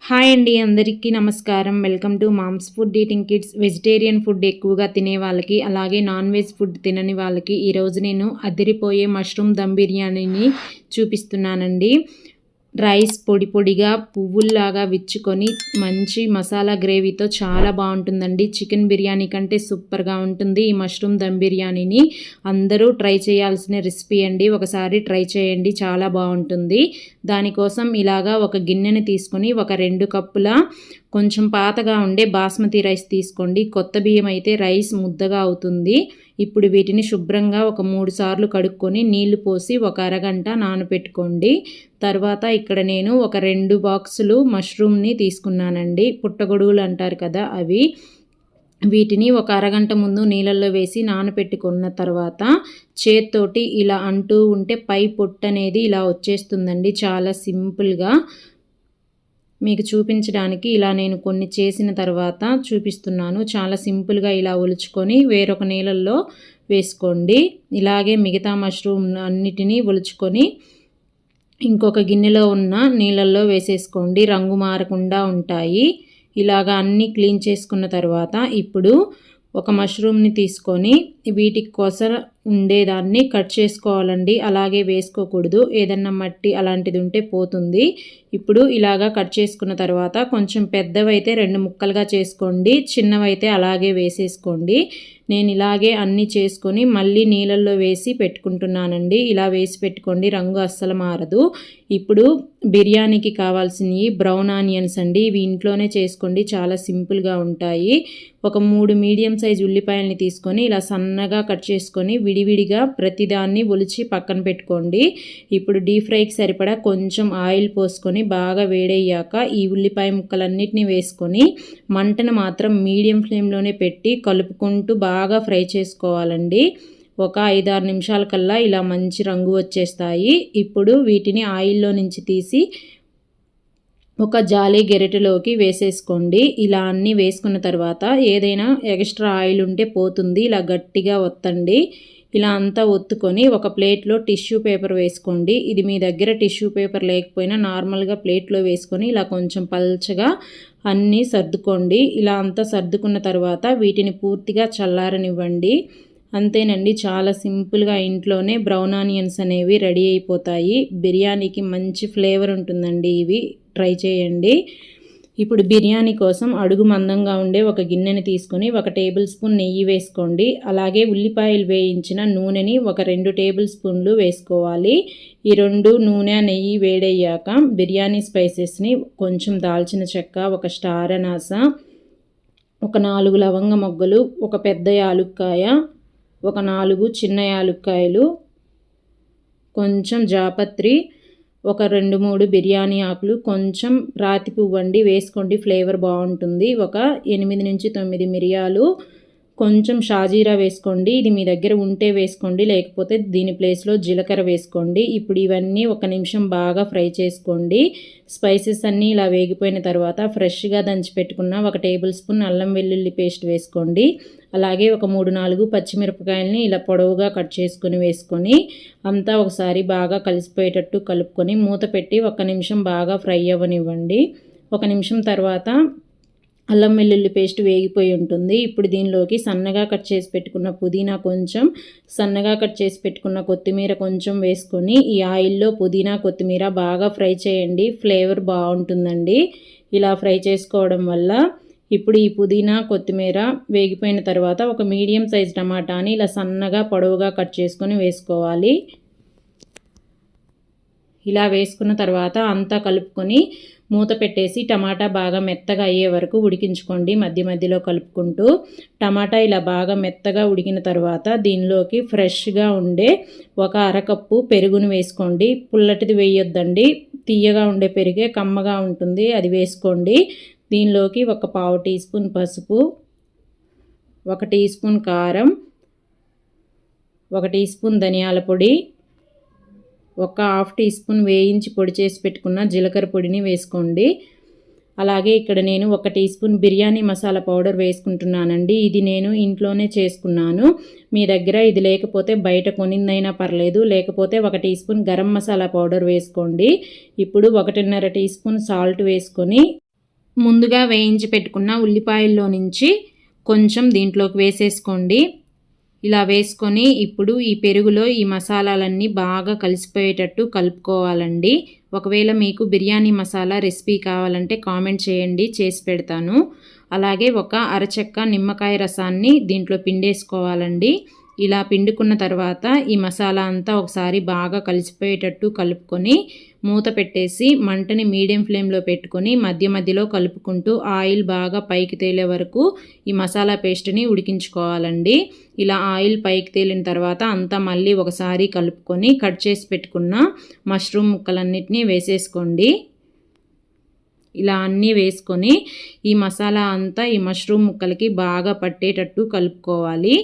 Hi అండి, అందరికీ నమస్కారం. Welcome to moms food eating kids. Vegetarian food ఎక్కువగా తినే వాళ్ళకి, అలాగే నాన్ వెజ్ ఫుడ్ తినని వాళ్ళకి ఈరోజు నేను అదిరిపోయే మష్రూమ్ దమ్ బిర్యానీని చూపిస్తున్నానండి. రైస్ పొడి పొడిగా పువ్వుల్లాగా విచ్చుకొని మంచి మసాలా గ్రేవీతో చాలా బాగుంటుందండి. చికెన్ బిర్యానీ కంటే సూపర్గా ఉంటుంది ఈ మష్రూమ్ దమ్ బిర్యానీని. అందరూ ట్రై చేయాల్సిన రెసిపీ అండి. ఒకసారి ట్రై చేయండి, చాలా బాగుంటుంది. దానికోసం ఇలాగా ఒక గిన్నెని తీసుకొని ఒక 2 కప్పుల కొంచెం పాతగా ఉండే బాస్మతి రైస్ తీసుకోండి. కొత్త బియ్యం అయితే రైస్ ముద్దగా అవుతుంది. ఇప్పుడు వీటిని శుభ్రంగా ఒక 3 సార్లు కడుక్కొని నీళ్లు పోసి ఒక అరగంట నానబెట్టుకోండి. తర్వాత ఇక్కడ నేను ఒక 2 బాక్సులు మష్రూమ్ని తీసుకున్నానండి. పుట్టగొడుగులు అంటారు కదా, అవి. వీటిని ఒక అరగంట ముందు నీళ్ళల్లో వేసి నానబెట్టుకున్న తర్వాత చేత్తోటి ఇలా అంటూ ఉంటే పై పొట్టు అనేది ఇలా వచ్చేస్తుందండి. చాలా సింపుల్గా మీకు చూపించడానికి ఇలా నేను కొన్ని చేసిన తర్వాత చూపిస్తున్నాను. చాలా సింపుల్గా ఇలా ఒలుచుకొని వేరొక నీళ్ళల్లో వేసుకోండి. ఇలాగే మిగతా మష్రూమ్ అన్నిటినీ ఒలుచుకొని ఇంకొక గిన్నెలో ఉన్న నీళ్ళల్లో వేసేసుకోండి. రంగు మారకుండా ఉంటాయి. ఇలాగా అన్నీ క్లీన్ చేసుకున్న తర్వాత ఇప్పుడు ఒక మష్రూమ్ని తీసుకొని వీటికి కొస ఉండేదాన్ని కట్ చేసుకోవాలండి. అలాగే వేసుకోకూడదు, ఏదన్నా మట్టి అలాంటిది ఉంటే పోతుంది. ఇప్పుడు ఇలాగా కట్ చేసుకున్న తర్వాత కొంచెం పెద్దవైతే 2 ముక్కలుగా చేసుకోండి, చిన్నవైతే అలాగే వేసేసుకోండి. నేను ఇలాగే అన్నీ చేసుకొని మళ్ళీ నీళ్ళల్లో వేసి పెట్టుకుంటున్నానండి. ఇలా వేసి పెట్టుకోండి, రంగు అస్సలు మారదు. ఇప్పుడు బిర్యానీకి కావాల్సినవి బ్రౌన్ ఆనియన్స్ అండి. ఇవి ఇంట్లోనే చేసుకోండి, చాలా సింపుల్గా ఉంటాయి. ఒక 3 మీడియం సైజ్ ఉల్లిపాయలని తీసుకొని ఇలా సన్నగా కట్ చేసుకొని విడివిడిగా ప్రతిదాన్ని ఒలిచి పక్కన పెట్టుకోండి. ఇప్పుడు డీప్ ఫ్రైకి సరిపడా కొంచెం ఆయిల్ పోసుకొని బాగా వేడయ్యాక ఈ ఉల్లిపాయ ముక్కలన్నిటిని వేసుకొని మంటను మాత్రం మీడియం ఫ్లేమ్లోనే పెట్టి కలుపుకుంటూ బాగా ఫ్రై చేసుకోవాలండి. ఒక 5-6 నిమిషాల కల్లా ఇలా మంచి రంగు వచ్చేస్తాయి. ఇప్పుడు వీటిని ఆయిల్లో నుంచి తీసి ఒక జాలి గెరిటెలోకి వేసేసుకోండి. ఇలా అన్నీ వేసుకున్న తర్వాత ఏదైనా ఎక్స్ట్రా ఆయిల్ ఉంటే పోతుంది. ఇలా గట్టిగా ఒత్తండి. ఇలా అంతా ఒత్తుకొని ఒక ప్లేట్లో టిష్యూ పేపర్ వేసుకోండి. ఇది మీ దగ్గర టిష్యూ పేపర్ లేకపోయినా నార్మల్గా ప్లేట్లో వేసుకొని ఇలా కొంచెం పల్చగా అన్నీ సర్దుకోండి. ఇలా అంతా సర్దుకున్న తర్వాత వీటిని పూర్తిగా చల్లారనివ్వండి. అంతేనండి, చాలా సింపుల్గా ఇంట్లోనే బ్రౌన్ ఆనియన్స్ అనేవి రెడీ అయిపోతాయి. బిర్యానీకి మంచి ఫ్లేవర్ ఉంటుందండి. ఇవి ట్రై చేయండి. ఇప్పుడు బిర్యానీ కోసం అడుగు మందంగా ఉండే ఒక గిన్నెని తీసుకొని 1 టేబుల్ స్పూన్ నెయ్యి వేసుకోండి. అలాగే ఉల్లిపాయలు వేయించిన నూనెని ఒక 2 టేబుల్ స్పూన్లు వేసుకోవాలి. ఈ 2 నూనె నెయ్యి వేడయ్యాక బిర్యానీ స్పైసెస్ని కొంచెం దాల్చిన చెక్క, ఒక స్టార్ అనాస, ఒక 4 లవంగ మొగ్గలు, ఒక పెద్ద యాలుక్కాయ, ఒక 4 చిన్న యాలుక్కాయలు, కొంచెం జాపత్రి, ఒక 2-3 బిర్యానీ ఆకులు, కొంచెం రాతి పువ్వండి వేసుకోండి, ఫ్లేవర్ బాగుంటుంది. ఒక 8-9 మిరియాలు, కొంచెం షాజీరా వేసుకోండి. ఇది మీ దగ్గర ఉంటే వేసుకోండి, లేకపోతే దీని ప్లేస్లో జీలకర్ర వేసుకోండి. ఇప్పుడు ఇవన్నీ 1 నిమిషం బాగా ఫ్రై చేసుకోండి. స్పైసెస్ అన్నీ ఇలా వేగిపోయిన తర్వాత ఫ్రెష్గా దంచి పెట్టుకున్న 1 టేబుల్ స్పూన్ అల్లం వెల్లుల్లి పేస్ట్ వేసుకోండి. అలాగే ఒక 3-4 పచ్చిమిరపకాయలని ఇలా పొడవుగా కట్ చేసుకొని వేసుకొని అంతా ఒకసారి బాగా కలిసిపోయేటట్టు కలుపుకొని మూత పెట్టి 1 నిమిషం బాగా ఫ్రై అవ్వనివ్వండి. 1 నిమిషం తర్వాత అల్లం వెల్లుల్లి పేస్ట్ వేగిపోయి ఉంటుంది. ఇప్పుడు దీనిలోకి సన్నగా కట్ చేసి పెట్టుకున్న పుదీనా కొంచెం, సన్నగా కట్ చేసి పెట్టుకున్న కొత్తిమీర కొంచెం వేసుకొని ఈ ఆయిల్లో పుదీనా కొత్తిమీర బాగా ఫ్రై చేయండి. ఫ్లేవర్ బాగుంటుందండి ఇలా ఫ్రై చేసుకోవడం వల్ల. ఇప్పుడు ఈ పుదీనా కొత్తిమీర వేగిపోయిన తర్వాత ఒక మీడియం సైజ్ టమాటాని ఇలా సన్నగా పొడవుగా కట్ చేసుకొని వేసుకోవాలి. ఇలా వేసుకున్న తర్వాత అంతా కలుపుకొని మూత పెట్టేసి టమాటా బాగా మెత్తగా అయ్యే వరకు ఉడికించుకోండి, మధ్య మధ్యలో కలుపుకుంటూ. టమాటా ఇలా బాగా మెత్తగా ఉడికిన తర్వాత దీనిలోకి ఫ్రెష్గా ఉండే ఒక అరకప్పు పెరుగును వేసుకోండి. పుల్లటిది వేయొద్దండి, తీయగా ఉండే పెరిగే కమ్మగా ఉంటుంది, అది వేసుకోండి. దీనిలోకి ఒక 1/2 టీ స్పూన్ పసుపు, 1 టీ స్పూన్ కారం, 1 టీ స్పూన్ ధనియాల పొడి, ఒక 1/2 టీ స్పూన్ వేయించి పొడి చేసి పెట్టుకున్న జీలకర్ర పొడిని వేసుకోండి. అలాగే ఇక్కడ నేను 1 teaspoon biryani masala powder వేసుకుంటున్నానండి. ఇది నేను ఇంట్లోనే చేసుకున్నాను. మీ దగ్గర ఇది లేకపోతే బయట కొనిందైనా పర్లేదు, లేకపోతే 1 teaspoon garam masala powder వేసుకోండి. ఇప్పుడు 1.5 టీ స్పూన్ సాల్ట్ వేసుకొని ముందుగా వేయించి పెట్టుకున్న ఉల్లిపాయల్లో నుంచి కొంచెం దీంట్లోకి వేసేసుకోండి. ఇలా వేసుకొని ఇప్పుడు ఈ పెరుగులో ఈ మసాలాలన్నీ బాగా కలిసిపోయేటట్టు కలుపుకోవాలండి. ఒకవేళ మీకు బిర్యానీ మసాలా రెసిపీ కావాలంటే కామెంట్ చేయండి, చేసి పెడతాను. అలాగే ఒక అరచెక్క నిమ్మకాయ రసాన్ని దీంట్లో పిండేసుకోవాలండి. ఇలా పిండుకున్న తర్వాత ఈ మసాలా అంతా ఒకసారి బాగా కలిసిపోయేటట్టు కలుపుకొని మూత పెట్టేసి మంటని మీడియం ఫ్లేమ్లో పెట్టుకొని మధ్య మధ్యలో కలుపుకుంటూ ఆయిల్ బాగా పైకి తేలే వరకు ఈ మసాలా పేస్ట్ని ఉడికించుకోవాలండి. ఇలా ఆయిల్ పైకి తేలిన తర్వాత అంతా మళ్ళీ ఒకసారి కలుపుకొని కట్ చేసి పెట్టుకున్న మష్రూమ్ ముక్కలన్నిటినీ వేసేసుకోండి. ఇలా అన్నీ వేసుకొని ఈ మసాలా అంతా ఈ మష్రూమ్ ముక్కలకి బాగా పట్టేటట్టు కలుపుకోవాలి.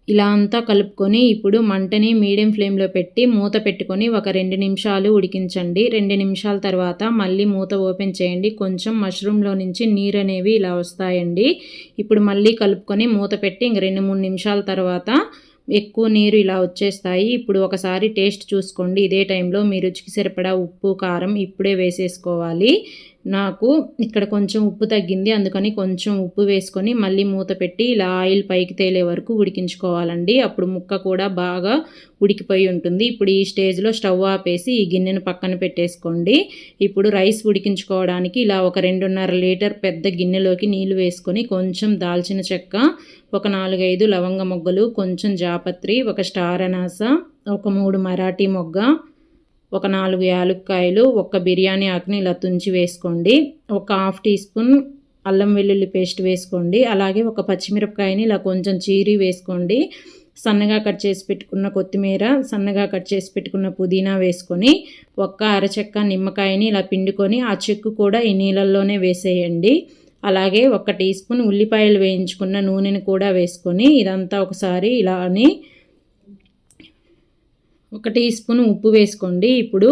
ఇలా అంతా కలుపుకొని ఇప్పుడు మంటని మీడియం ఫ్లేమ్లో పెట్టి మూత పెట్టుకొని ఒక 2 నిమిషాలు ఉడికించండి. 2 నిమిషాల తర్వాత మళ్ళీ మూత ఓపెన్ చేయండి. కొంచెం మష్రూమ్లో నుంచి నీరు అనేవి ఇలా వస్తాయండి. ఇప్పుడు మళ్ళీ కలుపుకొని మూత పెట్టి ఇంక 2-3 నిమిషాల తర్వాత ఎక్కువ నీరు ఇలా వచ్చేస్తాయి. ఇప్పుడు ఒకసారి టేస్ట్ చూసుకోండి. ఇదే టైంలో మీ రుచికి సరిపడా ఉప్పు, కారం ఇప్పుడే వేసేసుకోవాలి. నాకు ఇక్కడ కొంచెం ఉప్పు తగ్గింది, అందుకని కొంచెం ఉప్పు వేసుకొని మళ్ళీ మూత పెట్టి ఇలా ఆయిల్ పైకి తేలే వరకు ఉడికించుకోవాలండి. అప్పుడు ముక్క కూడా బాగా ఉడికిపోయి ఉంటుంది. ఇప్పుడు ఈ స్టేజ్లో స్టవ్ ఆపేసి ఈ గిన్నెను పక్కన పెట్టేసుకోండి. ఇప్పుడు రైస్ ఉడికించుకోవడానికి ఇలా ఒక 2.5 లీటర్ పెద్ద గిన్నెలోకి నీళ్లు వేసుకొని కొంచెం దాల్చిన చెక్క, ఒక 4-5 లవంగ మొగ్గలు, కొంచెం జాపత్రి, ఒక స్టార్ అనాస, ఒక 3 మరాఠీ మొగ్గ, ఒక 4 యాలక్కాయలు, ఒక బిర్యానీ ఆకుని ఇలా తుంచి వేసుకోండి. ఒక 1/2 టీ స్పూన్ అల్లం వెల్లుల్లి పేస్ట్ వేసుకోండి. అలాగే ఒక పచ్చిమిరపకాయని ఇలా కొంచెం చీరి వేసుకోండి. సన్నగా కట్ చేసి పెట్టుకున్న కొత్తిమీర, సన్నగా కట్ చేసి పెట్టుకున్న పుదీనా వేసుకొని ఒక అరచెక్క నిమ్మకాయని ఇలా పిండుకొని ఆ చెక్కు కూడా ఈ నీళ్ళల్లోనే వేసేయండి. అలాగే 1 టీ స్పూన్ ఉల్లిపాయలు వేయించుకున్న నూనెని కూడా వేసుకొని ఇదంతా ఒకసారి ఇలా అని 1 టీ స్పూన్ ఉప్పు వేసుకోండి. ఇప్పుడు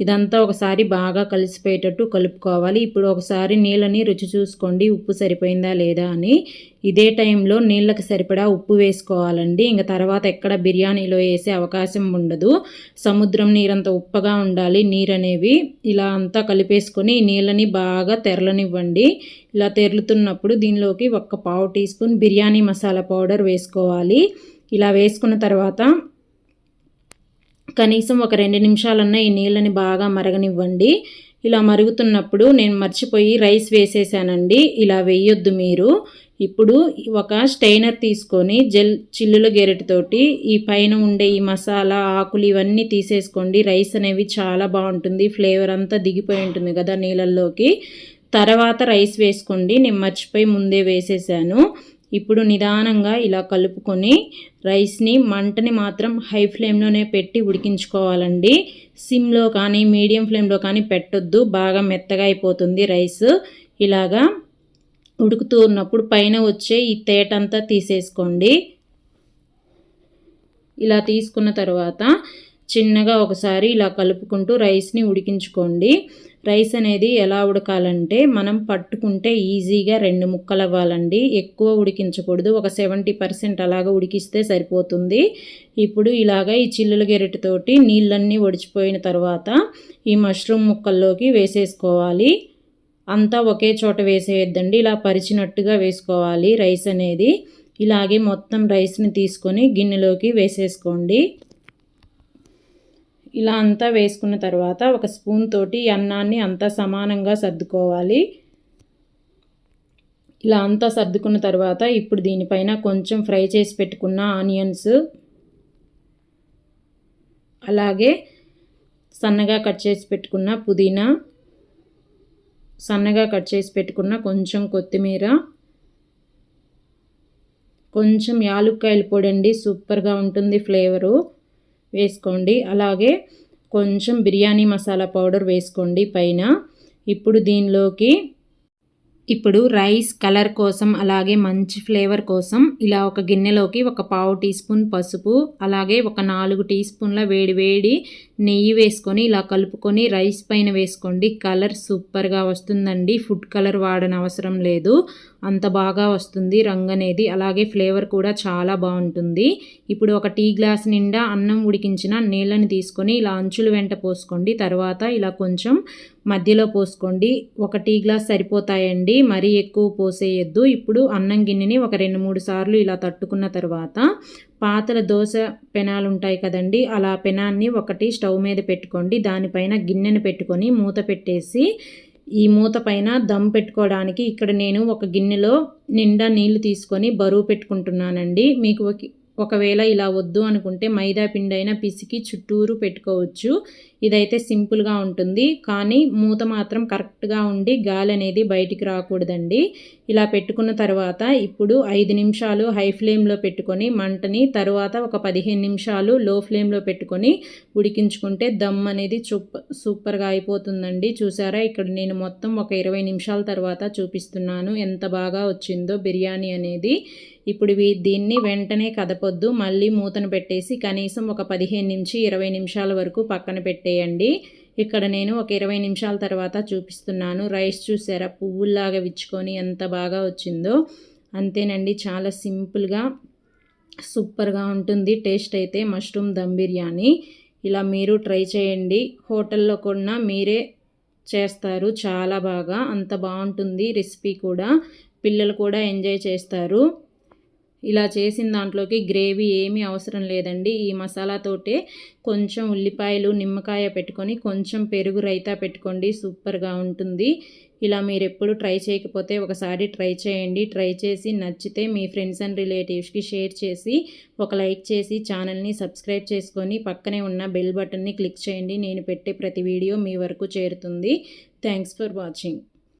ఇదంతా ఒకసారి బాగా కలిసిపోయేటట్టు కలుపుకోవాలి. ఇప్పుడు ఒకసారి నీళ్ళని రుచి చూసుకోండి, ఉప్పు సరిపోయిందా లేదా అని. ఇదే టైంలో నీళ్ళకి సరిపడా ఉప్పు వేసుకోవాలండి. ఇంకా తర్వాత ఎక్కడ బిర్యానీలో వేసే అవకాశం ఉండదు. సముద్రం నీరంత ఉప్పగా ఉండాలి నీరు అనేవి. ఇలా అంతా కలిపేసుకొని ఈ నీళ్ళని బాగా తెరలనివ్వండి. ఇలా తెరులుతున్నప్పుడు దీనిలోకి 1/4 teaspoon biryani masala powder వేసుకోవాలి. ఇలా వేసుకున్న తర్వాత కనీసం ఒక 2 నిమిషాలన్నా ఈ నీళ్ళని బాగా మరగనివ్వండి. ఇలా మరుగుతున్నప్పుడు నేను మర్చిపోయి రైస్ వేసేసానండి. ఇలా వేయొద్దు మీరు. ఇప్పుడు ఒక స్టెయినర్ తీసుకొని చిల్లుల గెరటితోటి ఈ పైన ఉండే ఈ మసాలా ఆకులు ఇవన్నీ తీసేసుకోండి. రైస్ అనేవి చాలా బాగుంటుంది, ఫ్లేవర్ అంతా దిగిపోయి ఉంటుంది కదా నీళ్ళల్లోకి. తర్వాత రైస్ వేసుకోండి. నేను మర్చిపోయి ముందే వేసేసాను. ఇప్పుడు నిదానంగా ఇలా కలుపుకొని రైస్ని మంటని మాత్రం హై ఫ్లేమ్లోనే పెట్టి ఉడికించుకోవాలండి. సిమ్లో కానీ మీడియం ఫ్లేమ్లో కానీ పెట్టొద్దు, బాగా మెత్తగా అయిపోతుంది రైస్. ఇలాగా ఉడుకుతూ ఉన్నప్పుడు పైన వచ్చే ఈ తేటంతా తీసేసుకోండి. ఇలా తీసుకున్న తర్వాత చిన్నగా ఒకసారి ఇలా కలుపుకుంటూ రైస్ని ఉడికించుకోండి. రైస్ అనేది ఎలా ఉడకాలంటే మనం పట్టుకుంటే ఈజీగా 2 ముక్కలు అవ్వాలండి. ఎక్కువ ఉడికించకూడదు. ఒక 70% అలాగా ఉడికిస్తే సరిపోతుంది. ఇప్పుడు ఇలాగా ఈ చిల్లుల గెరటితోటి నీళ్ళన్నీ ఒడిచిపోయిన తర్వాత ఈ మష్రూమ్ ముక్కల్లోకి వేసేసుకోవాలి. అంతా ఒకే చోట వేసేయద్దండి, ఇలా పరిచినట్టుగా వేసుకోవాలి రైస్ అనేది. ఇలాగే మొత్తం రైస్ని తీసుకొని గిన్నెలోకి వేసేసుకోండి. ఇలా అంతా వేసుకున్న తర్వాత ఒక స్పూన్ తోటి అన్నాన్ని అంతా సమానంగా సర్దుకోవాలి. ఇలా అంతా సర్దుకున్న తర్వాత ఇప్పుడు దీనిపైన కొంచెం ఫ్రై చేసి పెట్టుకున్న ఆనియన్స్, అలాగే సన్నగా కట్ చేసి పెట్టుకున్న పుదీనా, సన్నగా కట్ చేసి పెట్టుకున్న కొంచెం కొత్తిమీర, కొంచెం యాలక్కాయల పొడి అండి, సూపర్గా ఉంటుంది ఫ్లేవరు, వేసుకోండి. అలాగే కొంచెం బిర్యానీ మసాలా పౌడర్ వేసుకోండి పైన. ఇప్పుడు రైస్ కలర్ కోసం అలాగే మంచి ఫ్లేవర్ కోసం ఇలా ఒక గిన్నెలోకి 1/4 టీ స్పూన్ పసుపు, అలాగే ఒక 4 టీ స్పూన్ల వేడి నెయ్యి వేసుకొని ఇలా కలుపుకొని రైస్ పైన వేసుకోండి. కలర్ సూపర్గా వస్తుందండి. ఫుడ్ కలర్ వాడని అవసరం లేదు, అంత బాగా వస్తుంది రంగు అనేది. అలాగే ఫ్లేవర్ కూడా చాలా బాగుంటుంది. ఇప్పుడు ఒక టీ గ్లాస్ నిండా అన్నం ఉడికించిన నీళ్ళని తీసుకొని ఇలా అంచుల వెంట పోసుకోండి. తర్వాత ఇలా కొంచెం మధ్యలో పోసుకోండి. 1 టీ గ్లాస్ సరిపోతాయండి, మరీ ఎక్కువ పోసేయొద్దు. ఇప్పుడు అన్నం గిన్నెని ఒక 2-3 సార్లు ఇలా తట్టుకున్న తర్వాత పాతల దోశ పెనాలు ఉంటాయి కదండి, అలా పెనాన్ని ఒకటి స్టవ్ మీద పెట్టుకోండి. దానిపైన గిన్నెను పెట్టుకొని మూత పెట్టేసి ఈ మూత పైన దమ్ పెట్టుకోవడానికి ఇక్కడ నేను ఒక గిన్నెలో నిండా నీళ్లు తీసుకొని బరువు పెట్టుకుంటున్నానండి. మీకు ఒకవేళ ఇలా వద్దు అనుకుంటే మైదా పిండి అయినా పిసికి చుట్టూరు పెట్టుకోవచ్చు. ఇదైతే సింపుల్గా ఉంటుంది, కానీ మూత మాత్రం కరెక్ట్గా ఉండి గాలి అనేది బయటికి రాకూడదండి. ఇలా పెట్టుకున్న తర్వాత ఇప్పుడు 5 నిమిషాలు హై ఫ్లేమ్లో పెట్టుకొని మంటని, తర్వాత ఒక 15 నిమిషాలు లో ఫ్లేమ్లో పెట్టుకొని ఉడికించుకుంటే దమ్ అనేది సూపర్గా అయిపోతుందండి. చూసారా, ఇక్కడ నేను మొత్తం ఒక 20 నిమిషాల తర్వాత చూపిస్తున్నాను ఎంత బాగా వచ్చిందో బిర్యానీ అనేది. ఇప్పుడు దీన్ని వెంటనే కదపొద్దు, మళ్ళీ మూతను పెట్టేసి కనీసం ఒక 15-20 నిమిషాల వరకు పక్కన పెట్టేయండి. ఇక్కడ నేను ఒక 20 నిమిషాల తర్వాత చూపిస్తున్నాను. రైస్ చూసారా, పువ్వుల్లాగా విచ్చుకొని ఎంత బాగా వచ్చిందో. అంతేనండి, చాలా సింపుల్గా సూపర్గా ఉంటుంది. టేస్ట్ అయితే మష్రూమ్ దమ్ బిర్యానీ ఇలా మీరు ట్రై చేయండి. హోటల్లో కూడా మీరే చేస్తారు చాలా బాగా, అంత బాగుంటుంది రెసిపీ కూడా. పిల్లలు కూడా ఎంజాయ్ చేస్తారు. ఇలా చేసిన దాంట్లోకి గ్రేవీ ఏమీ అవసరం లేదండి. ఈ మసాలాతోటే కొంచెం ఉల్లిపాయలు, నిమ్మకాయ పెట్టుకొని కొంచెం పెరుగు రైతా పెట్టుకోండి, సూపర్గా ఉంటుంది. ఇలా మీరు ఎప్పుడు ట్రై చేయకపోతే ఒకసారి ట్రై చేయండి. ట్రై చేసి నచ్చితే మీ ఫ్రెండ్స్ అండ్ రిలేటివ్స్కి షేర్ చేసి ఒక లైక్ చేసి ఛానల్ని సబ్స్క్రైబ్ చేసుకొని పక్కనే ఉన్న బెల్ బటన్ని క్లిక్ చేయండి. నేను పెట్టే ప్రతి వీడియో మీ వరకు చేరుతుంది. Thanks for watching.